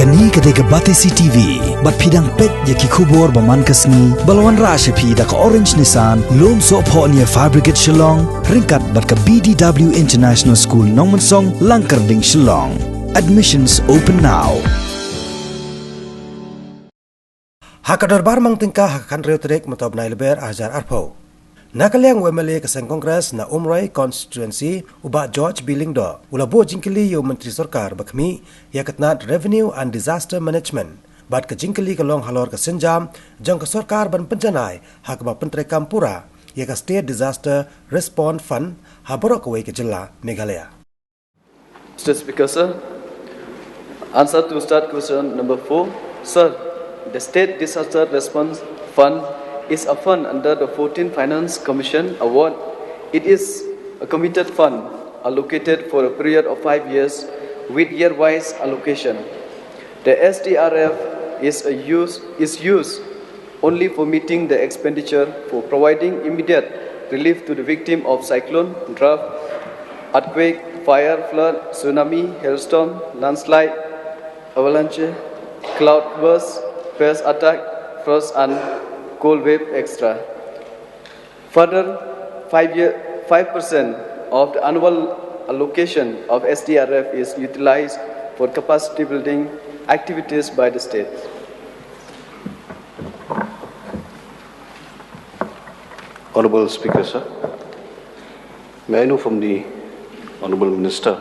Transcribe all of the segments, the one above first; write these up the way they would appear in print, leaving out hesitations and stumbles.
Kani kadega Batesi TV, bat pidang pet yaki kubor baman kasni, balawan rasha pi da ka Orange Nissan, lom so po niya Fabricate Shillong, ringkat bat ka BDW International School Nongmansong, Langkarding Shillong. Admissions open now. Hakadar bar mang tingkah hakakan reutrek matob na ilber ajar arpo. Nakaliang WMLA kaseng Kongres na Umroy Constituency uba George Billingdo ulabo jingkili yo Menteri Sarkar bakmi yakatnat Revenue and Disaster Management bat ka jingkili kalong halor ka senjam jang ka sarkar ban penjanai hak ba pentre kampura ya ka State Disaster Response Fund haborok away ke jilla Meghalaya. Mr. Speaker, sir, answer to start question number 4. Sir, the State Disaster Response Fund is a fund under the 14th Finance Commission award. It is a committed fund allocated for a period of 5 years with year-wise allocation. The SDRF is used only for meeting the expenditure for providing immediate relief to the victim of cyclone, drought, earthquake, fire, flood, tsunami, hailstorm, landslide, avalanche, cloud burst, pest attack, frost and cold wave extra. Further, 5% of the annual allocation of SDRF is utilized for capacity building activities by the state. Honorable Speaker, sir, may I know from the Honorable Minister,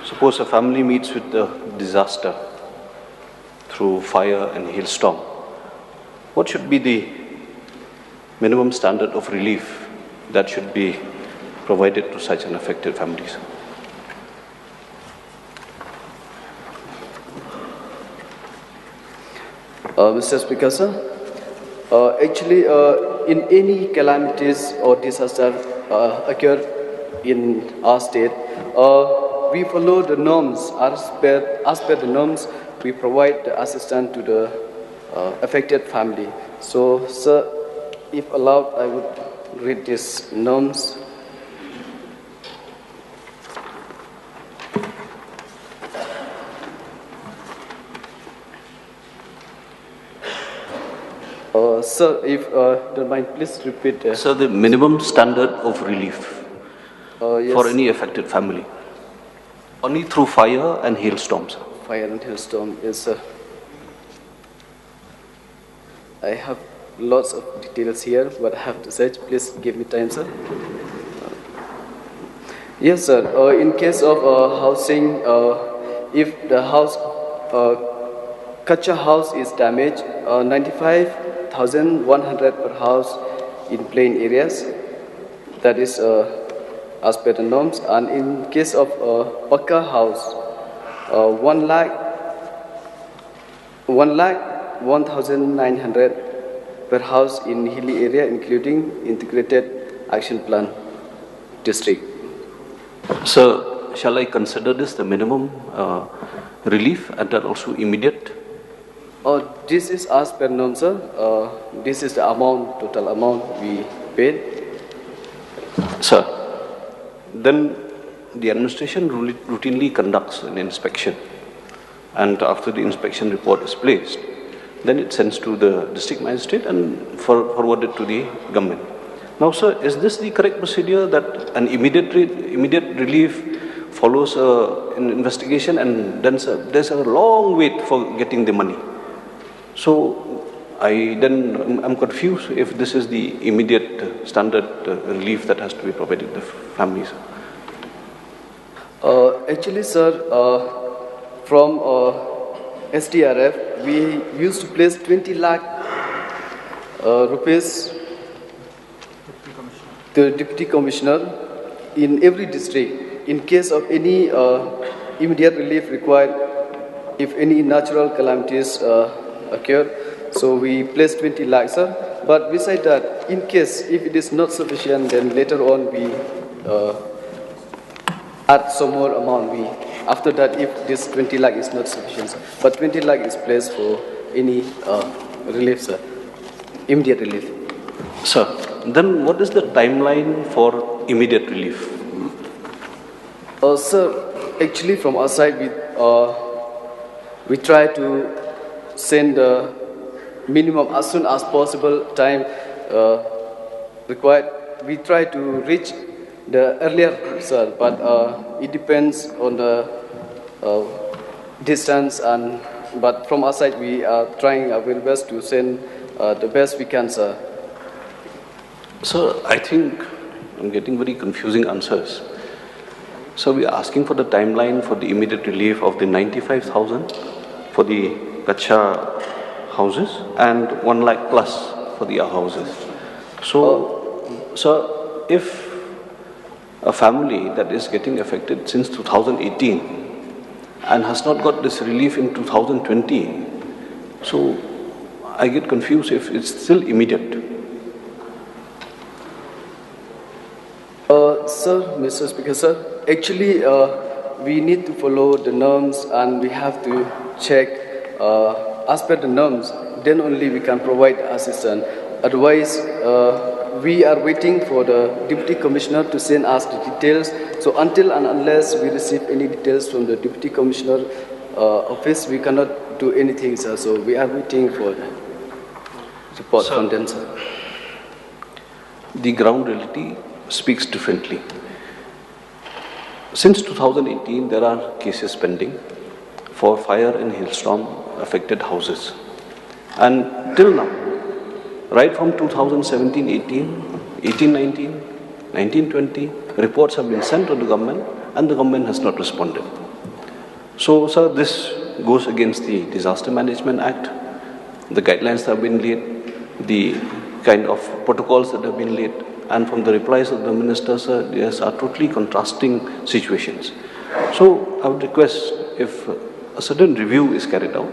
suppose a family meets with a disaster through fire and hailstorm, what should be the minimum standard of relief that should be provided to such an affected families? Mr. Speaker, sir, actually, in any calamities or disaster occur in our state, we follow the norms. As per the norms, we provide the assistance to the affected family. So, sir, if allowed, I would read these norms. Sir, if don't mind, please repeat. Sir, the minimum standard of relief Yes. for any affected family, only through fire and hailstorms. Fire and hailstorm is. I have lots of details here, but I have to search. Please give me time, sir. Yes, sir. In case of housing, if the house, Kacha house is damaged, 95,100 per house in plain areas. That is as per the norms. And in case of Pakka house, 1,09,000 per house in hilly area, including integrated action plan district. Sir, shall I consider this the minimum relief and that also immediate? This is as per norm, sir. This is the amount, total amount we paid. Sir, then the administration routinely conducts an inspection, and after the inspection report is placed, then it sends to the district magistrate and forwarded to the government. Now, sir, is this the correct procedure that an immediate relief follows an investigation and then there's a long wait for getting the money? So, I'm confused if this is the immediate standard relief that has to be provided to the families. Actually, sir, from SDRF, we used to place 20 lakh rupees to the Deputy Commissioner in every district in case of any immediate relief required if any natural calamities occur. So we place 20 lakhs, sir. But beside that, in case if it is not sufficient, then later on we add some more amount. After that, if this 20 lakh is not sufficient, sir. But 20 lakh is placed for any relief, sir. Immediate relief. Sir, then what is the timeline for immediate relief? Sir, actually from our side, we try to send the minimum as soon as possible time required. We try to reach the earlier, sir, but it depends on the distance, but from our side we are trying our very best to send the best we can, sir. Sir, I think I'm getting very confusing answers. So we are asking for the timeline for the immediate relief of the 95,000 for the Kacha houses and 1 lakh plus for the houses. So, sir, if a family that is getting affected since 2018 and has not got this relief in 2020, so I get confused if it's still immediate. Sir, Mr. Speaker, sir, actually we need to follow the norms and we have to check as per the norms, then only we can provide assistance. Otherwise, we are waiting for the Deputy Commissioner to send us the details. So until and unless we receive any details from the Deputy Commissioner office, we cannot do anything, sir. So we are waiting for the report from them, sir. The ground reality speaks differently. Since 2018, there are cases pending for fire and hailstorm affected houses. And till now, right from 2017-18, 18-19, 19-20, reports have been sent to the government and the government has not responded. So, sir, this goes against the Disaster Management Act, the guidelines that have been laid, the kind of protocols that have been laid, and from the replies of the minister, sir, these are totally contrasting situations. So I would request if a certain review is carried out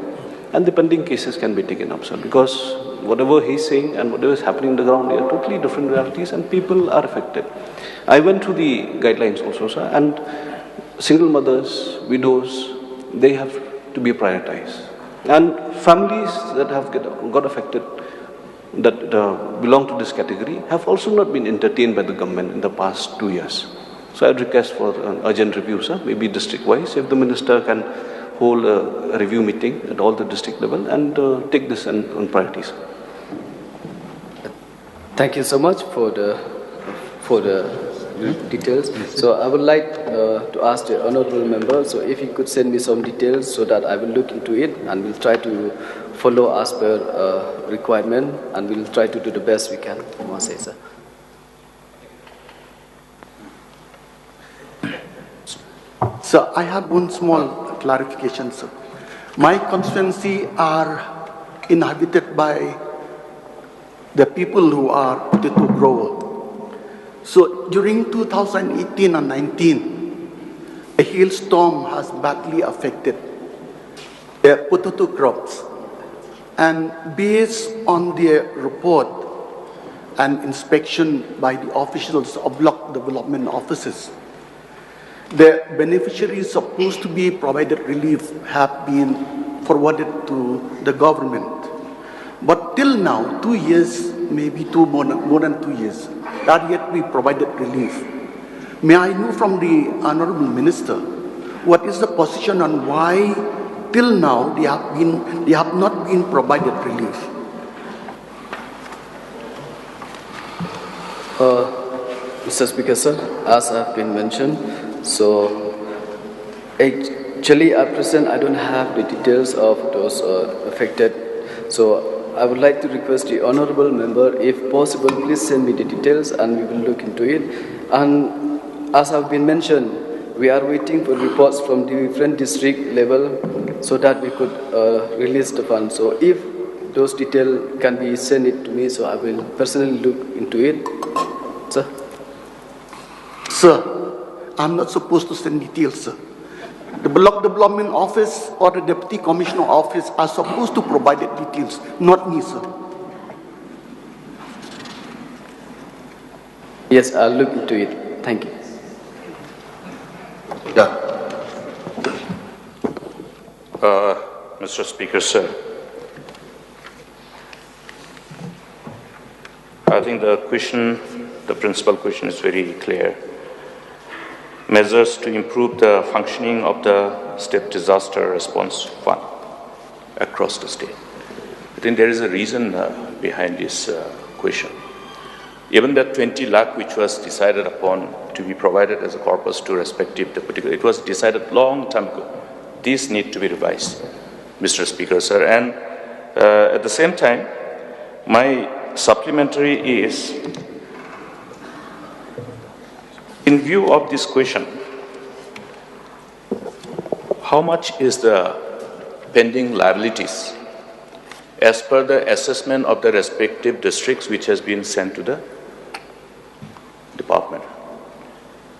and the pending cases can be taken up, sir, because whatever he's saying and whatever is happening on the ground are totally different realities and people are affected. I went through the guidelines also, sir, and single mothers, widows, they have to be prioritized. And families that have got affected that belong to this category have also not been entertained by the government in the past 2 years. So I would request for an urgent review, sir, maybe district-wise, if the minister can hold a review meeting at all the district level and take this on priorities. Thank you so much for the details. So I would like to ask the honourable member, so if he could send me some details so that I will look into it and we'll try to follow as per requirement and we'll try to do the best we can. I must say, sir. Sir, I have one small clarification, sir. My constituency are inhabited by the people who are potato growers. So during 2018 and 19, a hailstorm has badly affected the potato crops. And based on the report and inspection by the officials of block development offices, the beneficiaries supposed to be provided relief have been forwarded to the government. But till now, 2 years, maybe more than 2 years, not yet we provided relief. May I know from the Honorable Minister, what is the position on why till now they have not been provided relief? Mr. Speaker, sir, as I've been mentioned, so actually at present I don't have the details of those affected. So I would like to request the honourable member, if possible, please send me the details and we will look into it. And as I've been mentioned, we are waiting for reports from the different district level so that we could release the fund. So if those details can be sent it to me, so I will personally look into it. Sir? Sir, I'm not supposed to send details, sir. The block development office or the deputy commissioner office are supposed to provide the details, not me, sir. Yes, I'll look into it. Thank you. Yeah. Mr. Speaker, sir, I think the principal question is very clear. Measures to improve the functioning of the State Disaster Response Fund. across the state. I think there is a reason behind this question. Even that 20 lakh which was decided upon to be provided as a corpus to respective, it was decided long time ago. These need to be revised, Mr. Speaker, sir. And at the same time, my supplementary is, in view of this question, how much is the pending liabilities as per the assessment of the respective districts which has been sent to the department?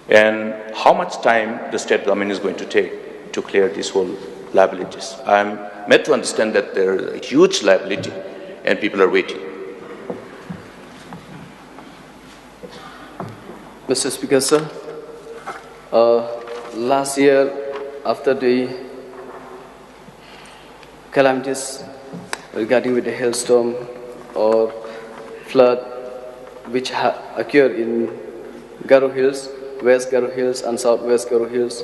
And how much time the state government is going to take to clear these whole liabilities? I'm made to understand that there is a huge liability and people are waiting. Mr. Speaker, sir, last year after the calamities regarding with the hailstorm or flood which occurred in Garo Hills, West Garo Hills and Southwest Garo Hills,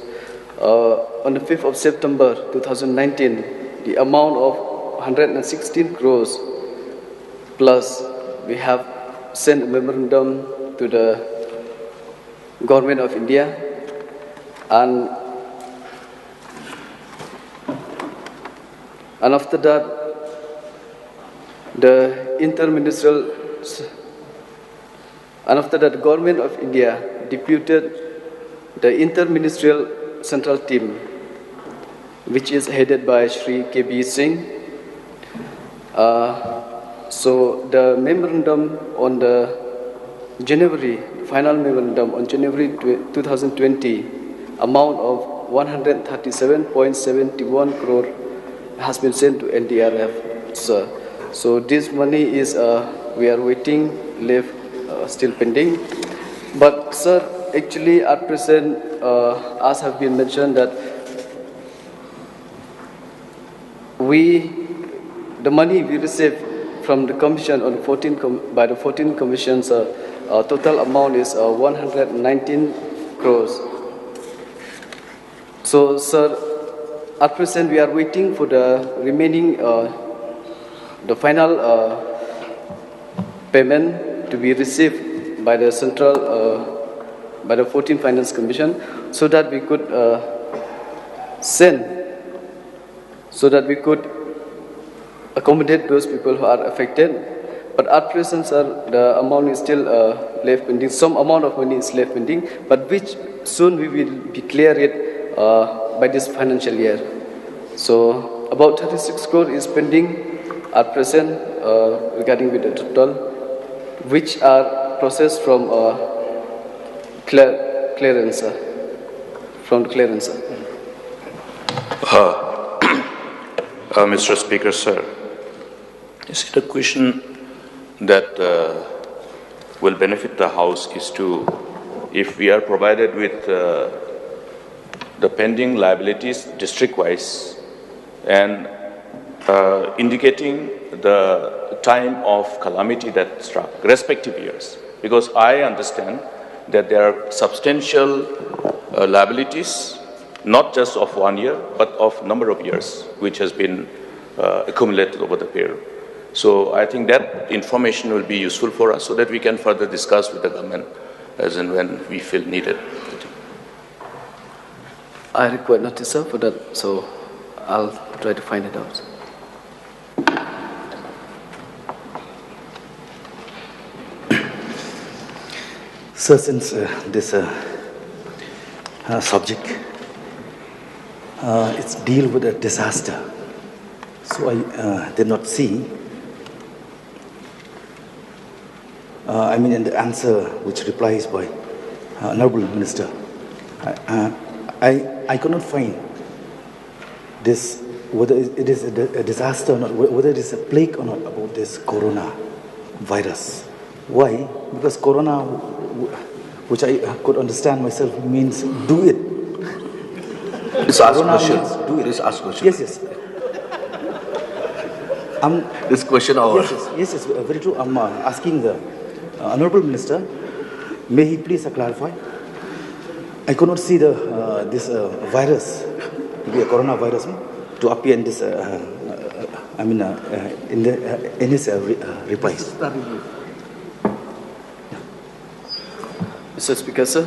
on the 5th of September 2019, the amount of 116 crores plus we have sent a memorandum to the Government of India, and after that the interministerial, and after that the Government of India deputed the interministerial central team, which is headed by Shri K.B. Singh. So the memorandum on the final memorandum on January 2020, amount of 137.71 crore has been sent to NDRF, sir. So this money is, we are waiting, left, still pending. But sir, actually at present, as have been mentioned, that the money we received from the commission on by the 14 commissions, total amount is 119 crores. So, sir, at present we are waiting for the remaining, the final payment to be received by the central, by the 14th Finance Commission, so that we could accommodate those people who are affected. But at present, sir, the amount is still left pending. Some amount of money is left pending, but which soon we will be clear it by this financial year. So about 36 crore is pending at present regarding with the total, which are processed from clearance, from clearance. Mr. Speaker, sir, is it a question that will benefit the House is to, if we are provided with the pending liabilities district-wise and indicating the time of calamity that struck, respective years, because I understand that there are substantial liabilities, not just of 1 year, but of number of years, which has been accumulated over the period. So I think that information will be useful for us so that we can further discuss with the government as and when we feel needed. I require notice, sir, for that, so I'll try to find it out. So since this subject it's deal with a disaster, so I did not see in the answer which replies by Honorable Minister, I could not find this, whether it is a disaster or not, whether it is a plague or not about this corona virus. Why? Because corona, which I could understand myself, means do it. Please ask question. Do it. Please ask question. Yes. This question over. Yes, very true. I'm asking the Honorable Minister, may he please clarify? I could not see the this virus, the coronavirus. to appear in this, in his replies. Mr. Speaker, sir,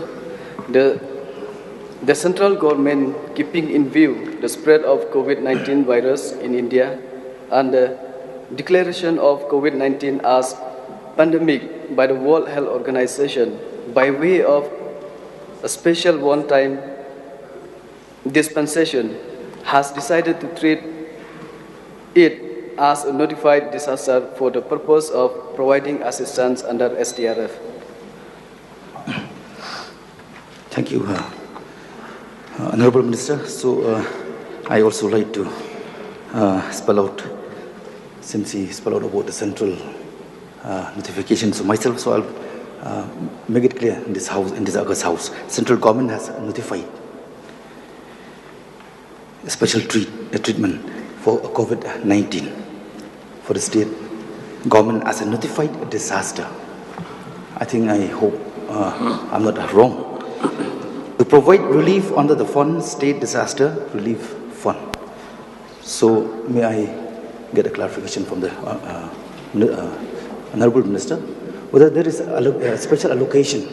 the central government, keeping in view the spread of COVID-19 virus in India and the declaration of COVID-19 as pandemic by the World Health Organization by way of a special one-time dispensation, has decided to treat it as a notified disaster for the purpose of providing assistance under SDRF. Thank you, Honorable Minister. So I also like to spell out, since he spelled out about the central notification. So myself, so I'll make it clear in this house, in this August House, central government has notified a special treatment for COVID-19 for the state government as a notified disaster. I think, I hope I'm not wrong. To provide relief under the fund, State Disaster Relief Fund. So may I get a clarification from the Honorable Minister whether there is a special allocation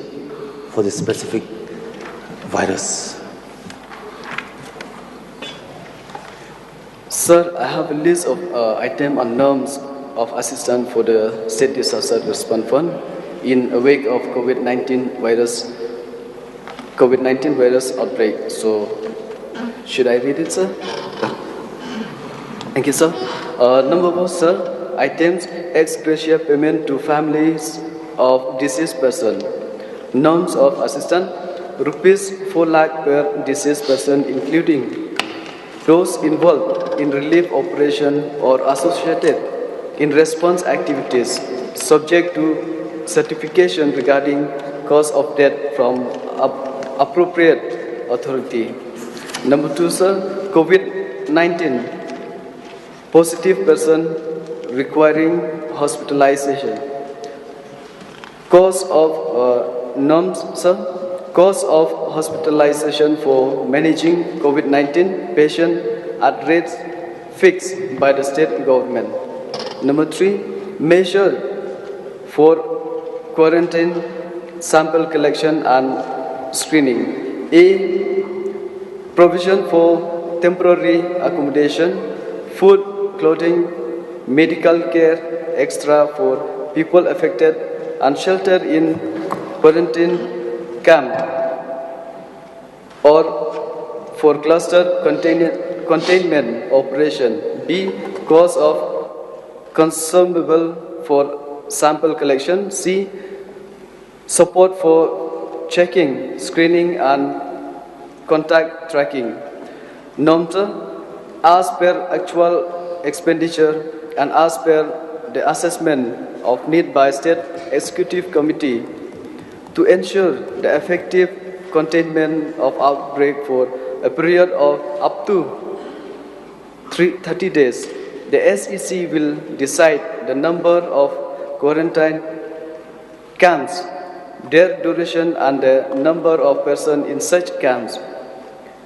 for this specific virus? Sir, I have a list of items and norms of assistance for the State Disaster Response Fund in a wake of COVID-19 virus outbreak. So, should I read it, sir? Thank you, sir. Number one, sir, items ex gratia payment to families of deceased person. Norms of assistance, rupees 4 lakh per deceased person, including those involved in relief operation or associated in response activities, subject to certification regarding cause of death from appropriate authority. Number two, sir, COVID-19 positive person requiring hospitalization. Cause of norms, sir. Cause of hospitalization for managing COVID-19 patient at rates fixed by the state government. Number three, measure for quarantine, sample collection and screening. A, provision for temporary accommodation, food, clothing, medical care, extra for people affected and sheltered in quarantine camp or for cluster containment operation. B, cost of consumable for sample collection. C, support for checking, screening and contact tracking. Norms as per actual expenditure and as per the assessment of need by State Executive Committee to ensure the effective containment of outbreak for a period of up to 30 days. The SEC will decide the number of quarantine camps, their duration and the number of persons in such camps.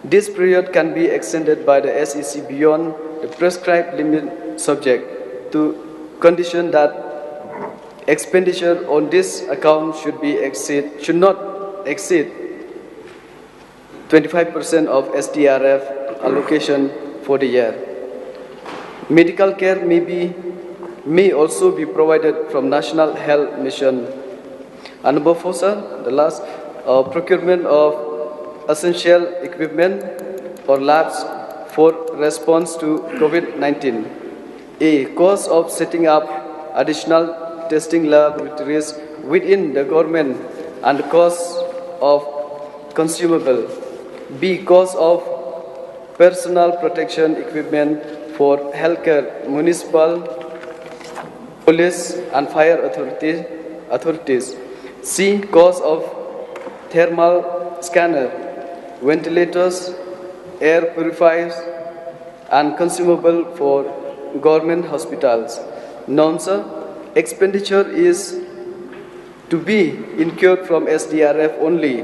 This period can be extended by the SEC beyond the prescribed limit, subject to condition that expenditure on this account should not exceed 25% of SDRF allocation for the year. Medical care may also be provided from National Health Mission. And number four, sir, the last, procurement of essential equipment or labs for response to COVID-19. A, cost of setting up additional testing laboratories within the government and the cost of consumable. B, cost of personal protection equipment for healthcare, municipal, police and fire authorities. C, cost of thermal scanner, ventilators, air purifiers and consumable for government hospitals. Norms, expenditure is to be incurred from SDRF only